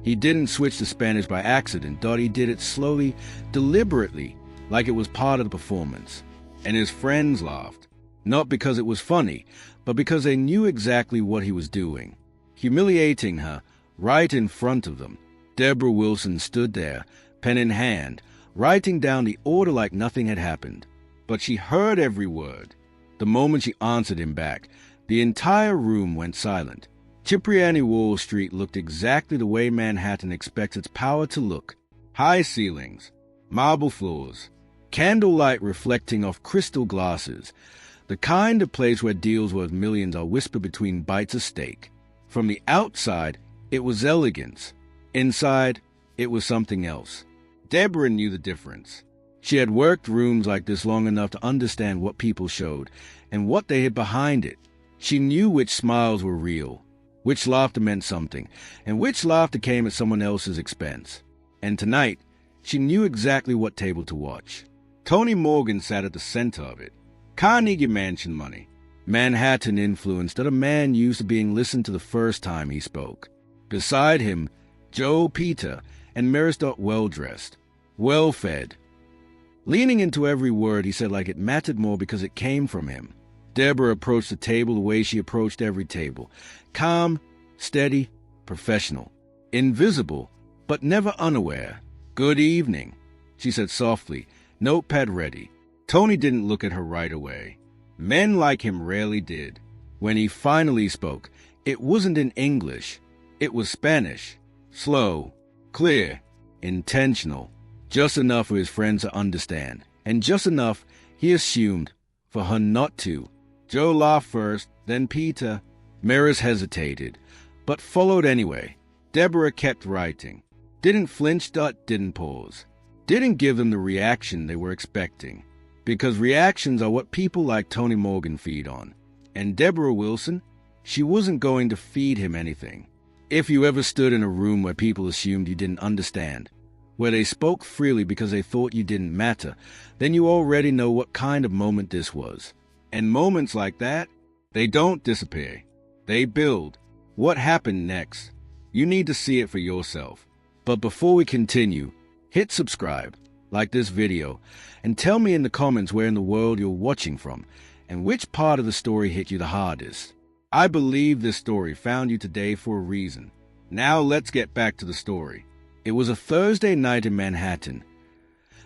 He didn't switch to Spanish by accident, but he did it slowly, deliberately, like it was part of the performance. And his friends laughed, not because it was funny, but because they knew exactly what he was doing. Humiliating her right in front of them. Deborah Wilson stood there, pen in hand, writing down the order like nothing had happened. But she heard every word. The moment she answered him back, the entire room went silent. Cipriani Wall Street looked exactly the way Manhattan expects its power to look. High ceilings, marble floors, candlelight reflecting off crystal glasses, the kind of place where deals worth millions are whispered between bites of steak. From the outside, it was elegance. Inside, it was something else. Deborah knew the difference. She had worked rooms like this long enough to understand what people showed and what they hid behind it. She knew which smiles were real, which laughter meant something, and which laughter came at someone else's expense. And tonight, she knew exactly what table to watch. Tony Morgan sat at the center of it. Carnegie Mansion money, Manhattan influence that a man used to being listened to the first time he spoke. Beside him, Joe, Peter, and Marisdot well-dressed, well-fed. Leaning into every word he said like it mattered more because it came from him. Deborah approached the table the way she approached every table. Calm, steady, professional. Invisible, but never unaware. "Good evening," she said softly, notepad ready. Tony didn't look at her right away. Men like him rarely did. When he finally spoke, it wasn't in English. It was Spanish. Slow, clear, intentional. Just enough for his friends to understand, and just enough, he assumed, for her not to. Joe laughed first, then Peter. Maris hesitated, but followed anyway. Deborah kept writing. Didn't flinch, didn't pause. Didn't give them the reaction they were expecting. Because reactions are what people like Tony Morgan feed on. And Deborah Wilson, she wasn't going to feed him anything. If you ever stood in a room where people assumed you didn't understand, where they spoke freely because they thought you didn't matter, then you already know what kind of moment this was. And moments like that, they don't disappear. They build. What happened next? You need to see it for yourself. But before we continue, hit subscribe, like this video, and tell me in the comments where in the world you're watching from, and which part of the story hit you the hardest. I believe this story found you today for a reason. Now let's get back to the story. It was a Thursday night in Manhattan.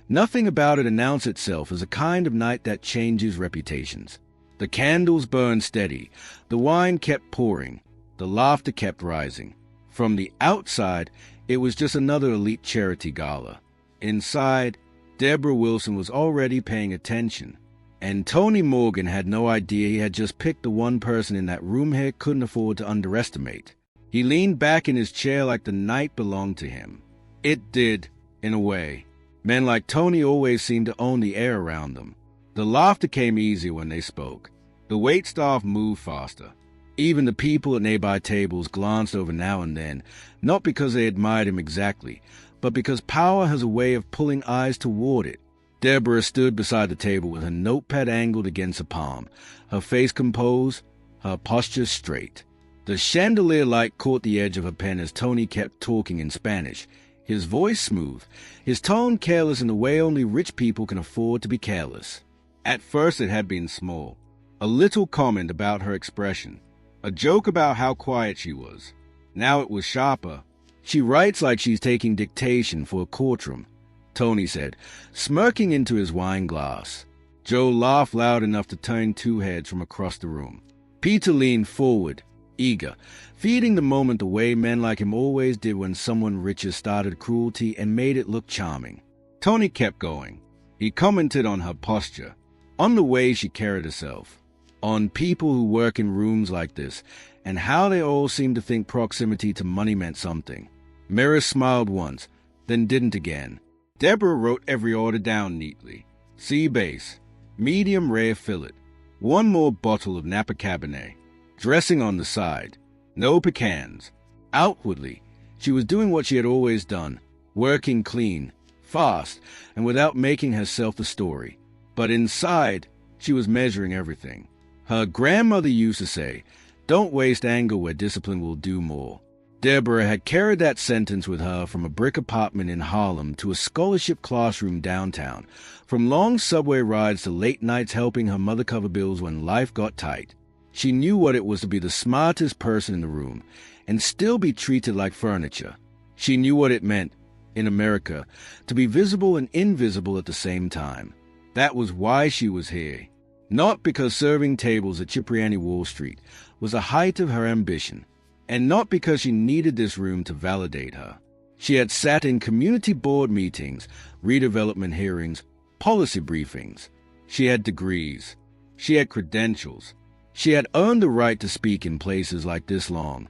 Nothing about it announced itself as a kind of night that changes reputations. The candles burned steady, the wine kept pouring, the laughter kept rising. From the outside, it was just another elite charity gala. Inside, Deborah Wilson was already paying attention. And Tony Morgan had no idea he had just picked the one person in that room he couldn't afford to underestimate. He leaned back in his chair like the night belonged to him. It did, in a way. Men like Tony always seemed to own the air around them. The laughter came easier when they spoke. The waitstaff moved faster. Even the people at nearby tables glanced over now and then, not because they admired him exactly, but because power has a way of pulling eyes toward it. Deborah stood beside the table with her notepad angled against her palm, her face composed, her posture straight. The chandelier light caught the edge of her pen as Tony kept talking in Spanish, his voice smooth, his tone careless in the way only rich people can afford to be careless. At first it had been small, a little comment about her expression, a joke about how quiet she was. Now it was sharper. "She writes like she's taking dictation for a courtroom," Tony said, smirking into his wine glass. Joe laughed loud enough to turn two heads from across the room. Peter leaned forward, eager, feeding the moment the way men like him always did when someone richer started cruelty and made it look charming. Tony kept going. He commented on her posture, on the way she carried herself, on people who work in rooms like this, and how they all seemed to think proximity to money meant something. Maris smiled once, then didn't again. Deborah wrote every order down neatly. Sea base, medium rare fillet, one more bottle of Napa Cabernet, dressing on the side, no pecans. Outwardly, she was doing what she had always done, working clean, fast, and without making herself the story. But inside, she was measuring everything. Her grandmother used to say, "Don't waste anger where discipline will do more." Deborah had carried that sentence with her from a brick apartment in Harlem to a scholarship classroom downtown, from long subway rides to late nights helping her mother cover bills when life got tight. She knew what it was to be the smartest person in the room and still be treated like furniture. She knew what it meant, in America, to be visible and invisible at the same time. That was why she was here. Not because serving tables at Cipriani Wall Street was the height of her ambition, and not because she needed this room to validate her. She had sat in community board meetings, redevelopment hearings, policy briefings. She had degrees. She had credentials. She had earned the right to speak in places like this long,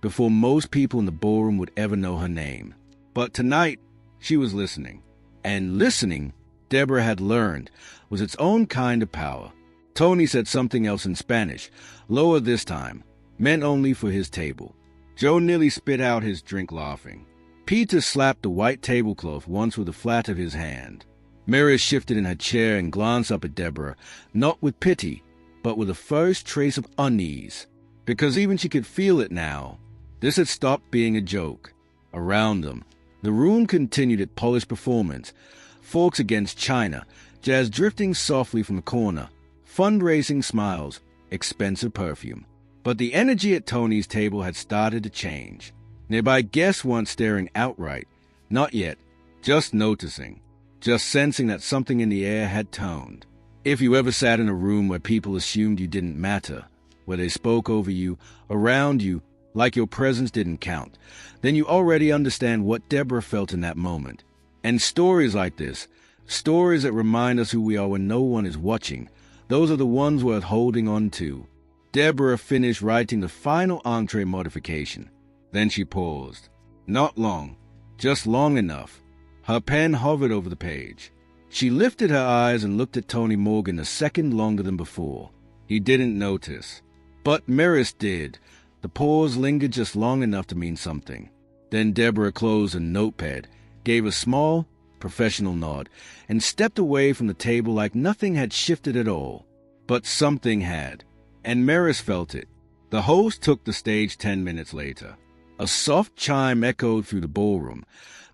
before most people in the ballroom would ever know her name. But tonight, she was listening. And listening, Deborah had learned, was its own kind of power. Tony said something else in Spanish, lower this time, meant only for his table. Joe nearly spit out his drink laughing. Peter slapped the white tablecloth once with the flat of his hand. Mary shifted in her chair and glanced up at Deborah, not with pity, but with the first trace of unease, because even she could feel it now. This had stopped being a joke. Around them, the room continued its polished performance, forks against china, jazz drifting softly from the corner, fundraising smiles, expensive perfume. But the energy at Tony's table had started to change. Nearby guests weren't staring outright, not yet, just noticing, just sensing that something in the air had toned. If you ever sat in a room where people assumed you didn't matter, where they spoke over you, around you, like your presence didn't count, then you already understand what Deborah felt in that moment. And stories like this, stories that remind us who we are when no one is watching, those are the ones worth holding on to. Deborah finished writing the final entree modification. Then she paused. Not long, just long enough. Her pen hovered over the page. She lifted her eyes and looked at Tony Morgan a second longer than before. He didn't notice. But Maris did. The pause lingered just long enough to mean something. Then Deborah closed a notepad, gave a small, professional nod, and stepped away from the table like nothing had shifted at all. But something had. And Maris felt it. The host took the stage 10 minutes later. A soft chime echoed through the ballroom,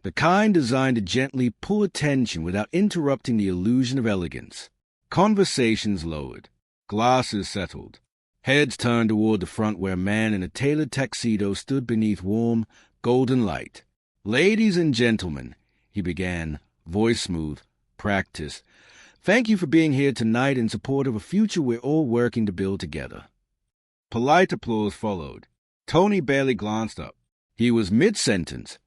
the kind designed to gently pull attention without interrupting the illusion of elegance. Conversations lowered. Glasses settled. Heads turned toward the front where a man in a tailored tuxedo stood beneath warm, golden light. "Ladies and gentlemen," he began, voice smooth, practiced. "Thank you for being here tonight in support of a future we're all working to build together." Polite applause followed. Tony barely glanced up. He was mid-sentence,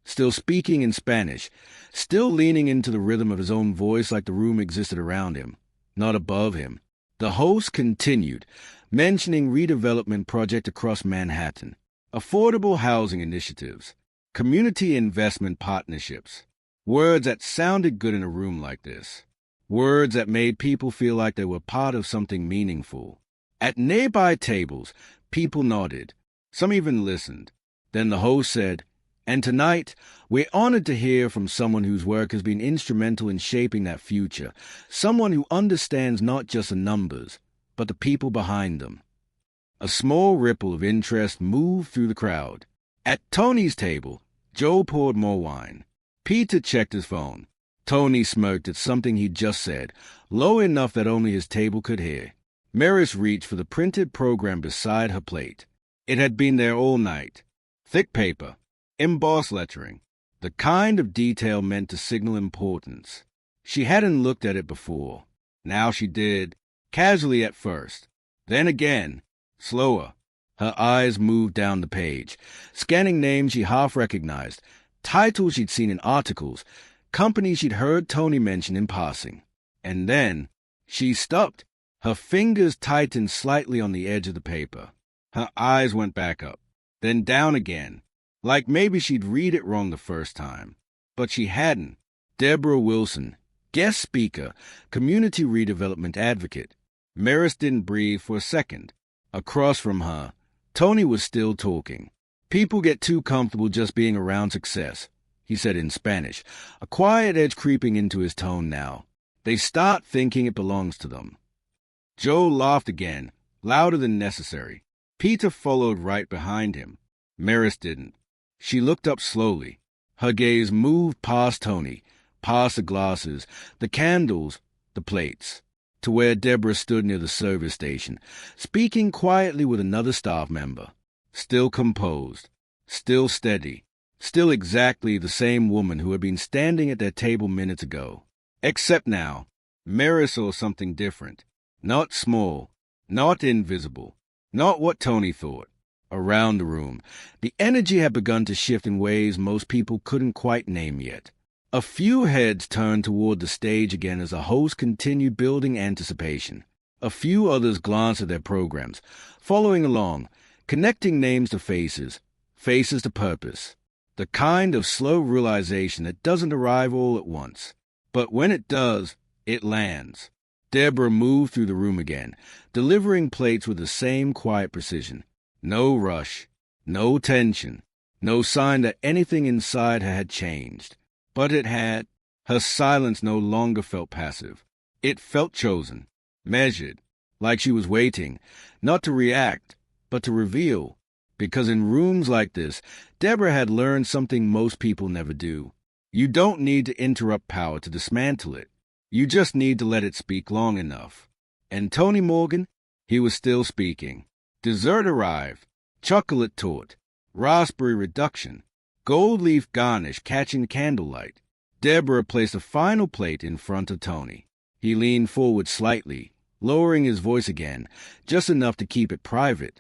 still speaking in Spanish, still leaning into the rhythm of his own voice like the room existed around him, not above him. The host continued, mentioning redevelopment project across Manhattan, affordable housing initiatives, community investment partnerships, words that sounded good in a room like this. Words that made people feel like they were part of something meaningful. At nearby tables, people nodded. Some even listened. Then the host said, "And tonight, we're honored to hear from someone whose work has been instrumental in shaping that future, someone who understands not just the numbers, but the people behind them." A small ripple of interest moved through the crowd. At Tony's table, Joe poured more wine. Peter checked his phone. Tony smirked at something he'd just said, low enough that only his table could hear. Maris reached for the printed program beside her plate. It had been there all night. Thick paper, embossed lettering, the kind of detail meant to signal importance. She hadn't looked at it before. Now she did, casually at first. Then again, slower. Her eyes moved down the page, scanning names she half recognized, titles she'd seen in articles, companies she'd heard Tony mention in passing. And then she stopped. Her fingers tightened slightly on the edge of the paper. Her eyes went back up, then down again, like maybe she'd read it wrong the first time. But she hadn't. Deborah Wilson, guest speaker, community redevelopment advocate. Maris didn't breathe for a second. Across from her, Tony was still talking. "People get too comfortable just being around success," he said in Spanish, a quiet edge creeping into his tone now. "They start thinking it belongs to them." Joe laughed again, louder than necessary. Peter followed right behind him. Maris didn't. She looked up slowly. Her gaze moved past Tony, past the glasses, the candles, the plates, to where Deborah stood near the service station, speaking quietly with another staff member. Still composed, still steady, still exactly the same woman who had been standing at their table minutes ago. Except now, Maris saw something different. Not small, not invisible, not what Tony thought. Around the room, the energy had begun to shift in ways most people couldn't quite name yet. A few heads turned toward the stage again as the host continued building anticipation. A few others glanced at their programs, following along, connecting names to faces, faces to purpose. The kind of slow realization that doesn't arrive all at once. But when it does, it lands. Deborah moved through the room again, delivering plates with the same quiet precision. No rush, no tension, no sign that anything inside her had changed. But it had. Her silence no longer felt passive. It felt chosen, measured, like she was waiting, not to react, but to reveal. Because in rooms like this, Deborah had learned something most people never do. You don't need to interrupt power to dismantle it. You just need to let it speak long enough. And Tony Morgan, he was still speaking. Dessert arrived, chocolate torte, raspberry reduction, gold leaf garnish catching the candlelight. Deborah placed a final plate in front of Tony. He leaned forward slightly, lowering his voice again, just enough to keep it private.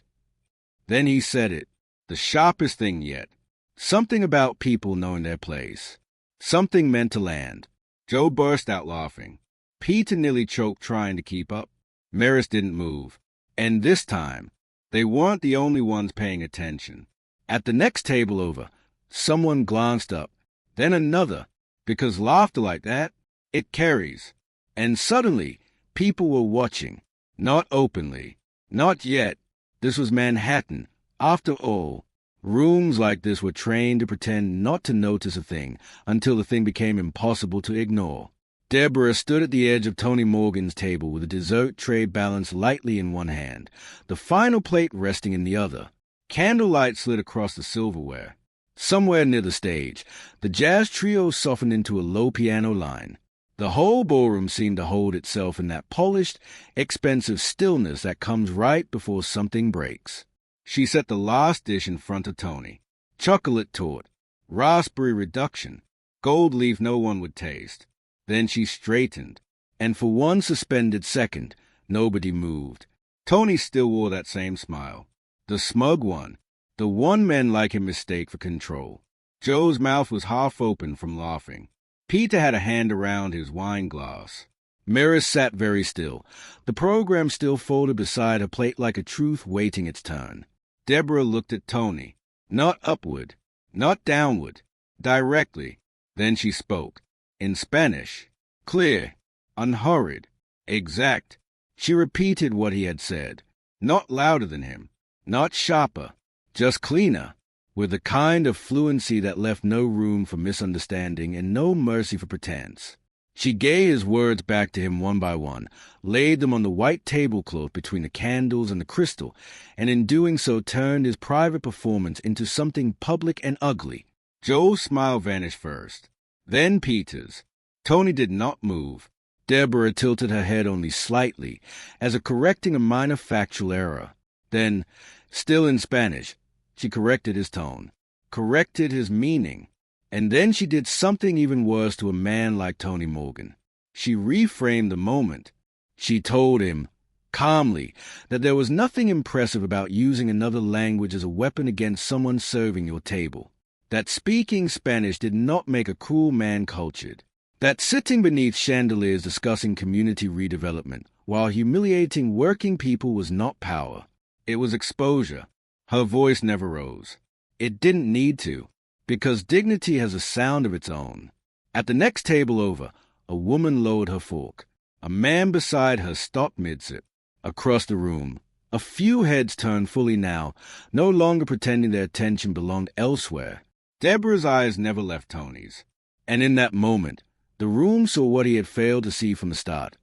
Then he said it, the sharpest thing yet. Something about people knowing their place. Something meant to land. Joe burst out laughing. Peter nearly choked trying to keep up. Maris didn't move. And this time, they weren't the only ones paying attention. At the next table over, someone glanced up, then another, because laughter like that, it carries. And suddenly, people were watching. Not openly. Not yet. This was Manhattan. After all, rooms like this were trained to pretend not to notice a thing until the thing became impossible to ignore. Deborah stood at the edge of Tony Morgan's table with a dessert tray balanced lightly in one hand, the final plate resting in the other. Candlelight slid across the silverware. Somewhere near the stage, the jazz trio softened into a low piano line. The whole ballroom seemed to hold itself in that polished, expensive stillness that comes right before something breaks. She set the last dish in front of Tony. Chocolate torte, raspberry reduction, gold leaf no one would taste. Then she straightened, and for one suspended second, nobody moved. Tony still wore that same smile. The smug one, the one men like him mistake for control. Joe's mouth was half open from laughing. Peter had a hand around his wine glass. Maris sat very still, the program still folded beside her plate like a truth waiting its turn. Deborah looked at Tony, not upward, not downward, directly. Then she spoke. In Spanish, clear, unhurried, exact. She repeated what he had said, not louder than him, not sharper, just cleaner, with the kind of fluency that left no room for misunderstanding and no mercy for pretense. She gave his words back to him one by one, laid them on the white tablecloth between the candles and the crystal, and in doing so turned his private performance into something public and ugly. Joe's smile vanished first. Then Peter's. Tony did not move. Deborah tilted her head only slightly, as if correcting a minor factual error. Then, still in Spanish, she corrected his tone, corrected his meaning. And then she did something even worse to a man like Tony Morgan. She reframed the moment. She told him, calmly, that there was nothing impressive about using another language as a weapon against someone serving your table. That speaking Spanish did not make a cruel man cultured. That sitting beneath chandeliers discussing community redevelopment while humiliating working people was not power. It was exposure. Her voice never rose. It didn't need to, because dignity has a sound of its own. At the next table over, a woman lowered her fork. A man beside her stopped mid-sip. Across the room, a few heads turned fully now, no longer pretending their attention belonged elsewhere. Deborah's eyes never left Tony's. And in that moment, the room saw what he had failed to see from the start.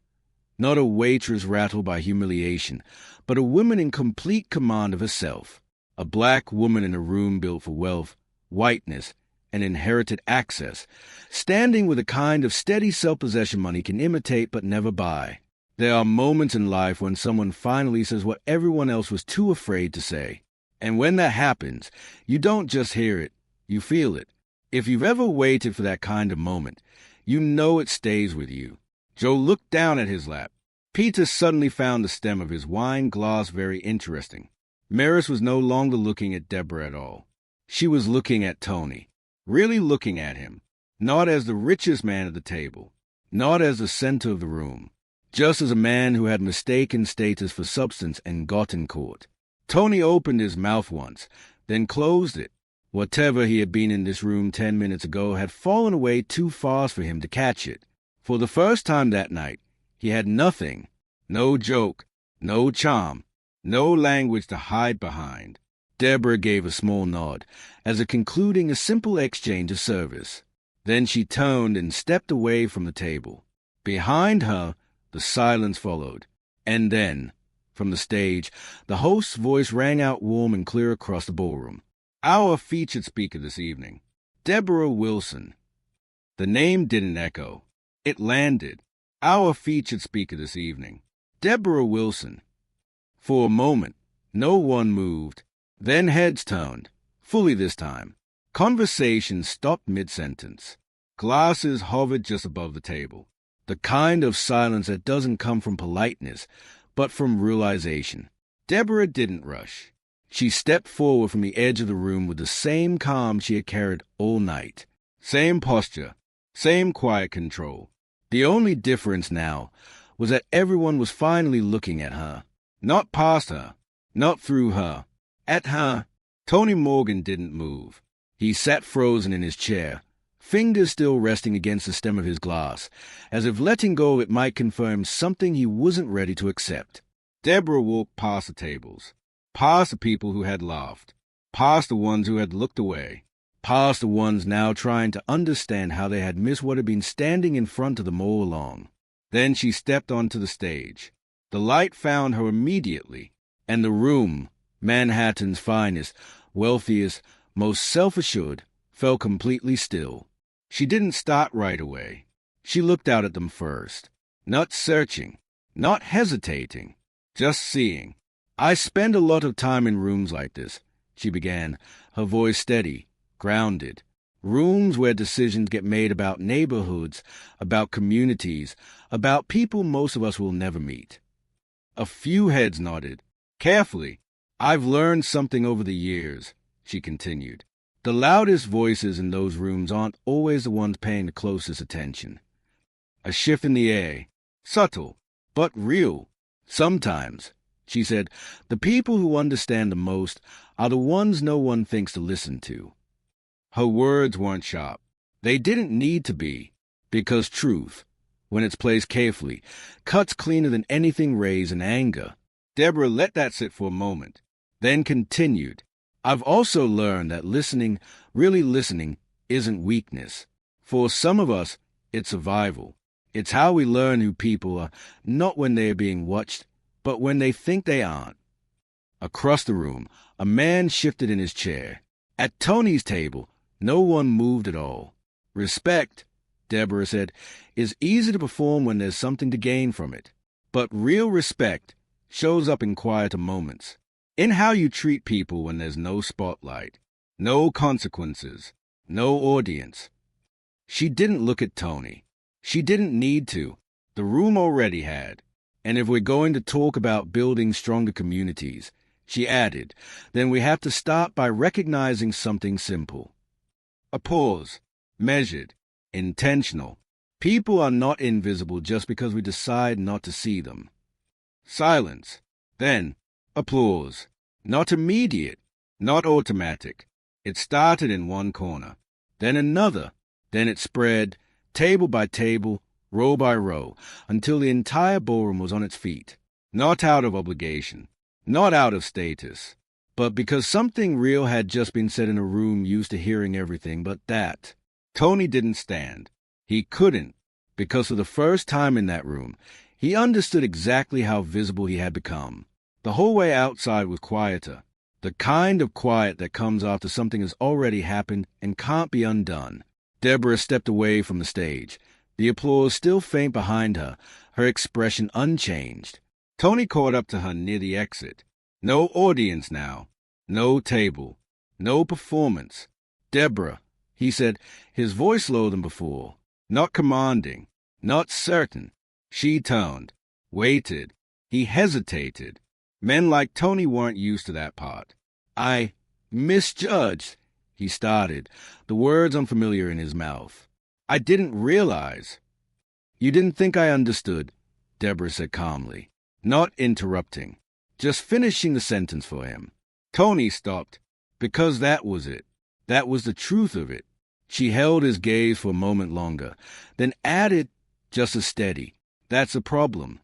Not a waitress rattled by humiliation, but a woman in complete command of herself. A black woman in a room built for wealth, whiteness, and inherited access, standing with a kind of steady self-possession money can imitate but never buy. There are moments in life when someone finally says what everyone else was too afraid to say. And when that happens, you don't just hear it, you feel it. If you've ever waited for that kind of moment, you know it stays with you. Joe looked down at his lap. Peter suddenly found the stem of his wine glass very interesting. Maris was no longer looking at Deborah at all. She was looking at Tony, really looking at him, not as the richest man at the table, not as the center of the room, just as a man who had mistaken status for substance and gotten caught. Tony opened his mouth once, then closed it. Whatever he had been in this room 10 minutes ago had fallen away too fast for him to catch it. For the first time that night, he had nothing, no joke, no charm, no language to hide behind. Deborah gave a small nod, as if concluding a simple exchange of service. Then she turned and stepped away from the table. Behind her, the silence followed. And then, from the stage, the host's voice rang out warm and clear across the ballroom. Our featured speaker this evening, Deborah Wilson. The name didn't echo. It landed. Our featured speaker this evening, Deborah Wilson. For a moment, no one moved. Then heads turned, fully this time. Conversation stopped mid-sentence. Glasses hovered just above the table. The kind of silence that doesn't come from politeness, but from realization. Deborah didn't rush. She stepped forward from the edge of the room with the same calm she had carried all night. Same posture, same quiet control. The only difference now was that everyone was finally looking at her. Not past her, not through her. At her. Tony Morgan didn't move. He sat frozen in his chair, fingers still resting against the stem of his glass, as if letting go of it might confirm something he wasn't ready to accept. Deborah walked past the tables, past the people who had laughed, past the ones who had looked away, past the ones now trying to understand how they had missed what had been standing in front of them all along. Then she stepped onto the stage. The light found her immediately, and the room, Manhattan's finest, wealthiest, most self-assured, fell completely still. She didn't start right away. She looked out at them first, not searching, not hesitating, just seeing. I spend a lot of time in rooms like this, she began, her voice steady, grounded. Rooms where decisions get made about neighborhoods, about communities, about people most of us will never meet. A few heads nodded. Carefully. I've learned something over the years, she continued. The loudest voices in those rooms aren't always the ones paying the closest attention. A shift in the air, subtle, but real. Sometimes, she said, the people who understand the most are the ones no one thinks to listen to. Her words weren't sharp. They didn't need to be, because truth, when it's placed carefully, cuts cleaner than anything raised in anger. Deborah let that sit for a moment, then continued. I've also learned that listening, really listening, isn't weakness. For some of us, it's survival. It's how we learn who people are, not when they are being watched, but when they think they aren't. Across the room, a man shifted in his chair. At Tony's table, no one moved at all. Respect, Deborah said, is easy to perform when there's something to gain from it. But real respect shows up in quieter moments, in how you treat people when there's no spotlight, no consequences, no audience. She didn't look at Tony. She didn't need to. The room already had. And if we're going to talk about building stronger communities, she added, then we have to start by recognizing something simple. A pause, measured, intentional. People are not invisible just because we decide not to see them. Silence. Then, applause. Not immediate, not automatic. It started in one corner, then another. Then it spread, table by table, row by row, until the entire ballroom was on its feet. Not out of obligation, not out of status, but because something real had just been said in a room used to hearing everything but that. Tony didn't stand. He couldn't, because for the first time in that room, he understood exactly how visible he had become. The whole way outside was quieter. The kind of quiet that comes after something has already happened and can't be undone. Deborah stepped away from the stage, the applause still faint behind her, her expression unchanged. Tony caught up to her near the exit. No audience now. No table. No performance. Deborah, he said, his voice lower than before. Not commanding. Not certain. She toned. Waited. He hesitated. Men like Tony weren't used to that part. I misjudged, he started, the words unfamiliar in his mouth. I didn't realize. You didn't think I understood, Deborah said calmly, not interrupting, just finishing the sentence for him. Tony stopped, because that was it. That was the truth of it. She held his gaze for a moment longer, then added, just as steady, that's a problem.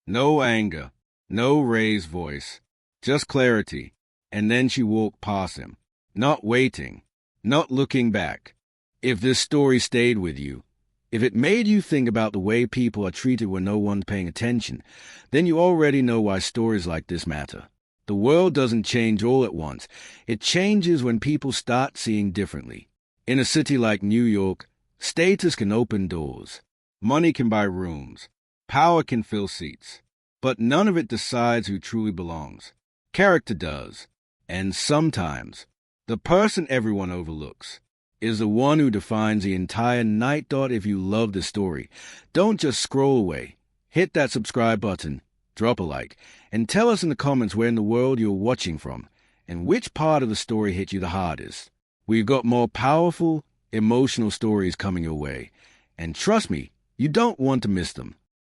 No anger, no raised voice, just clarity. And then she walked past him, not waiting, not looking back. If this story stayed with you, if it made you think about the way people are treated when no one's paying attention, then you already know why stories like this matter. The world doesn't change all at once. It changes when people start seeing differently. In a city like New York, status can open doors. Money can buy rooms. Power can fill seats. But none of it decides who truly belongs. Character does. And sometimes, the person everyone overlooks is the one who defines the entire night. If you love the story, don't just scroll away. Hit that subscribe button, drop a like, and tell us in the comments where in the world you're watching from and which part of the story hit you the hardest. We've got more powerful, emotional stories coming your way. And trust me, you don't want to miss them.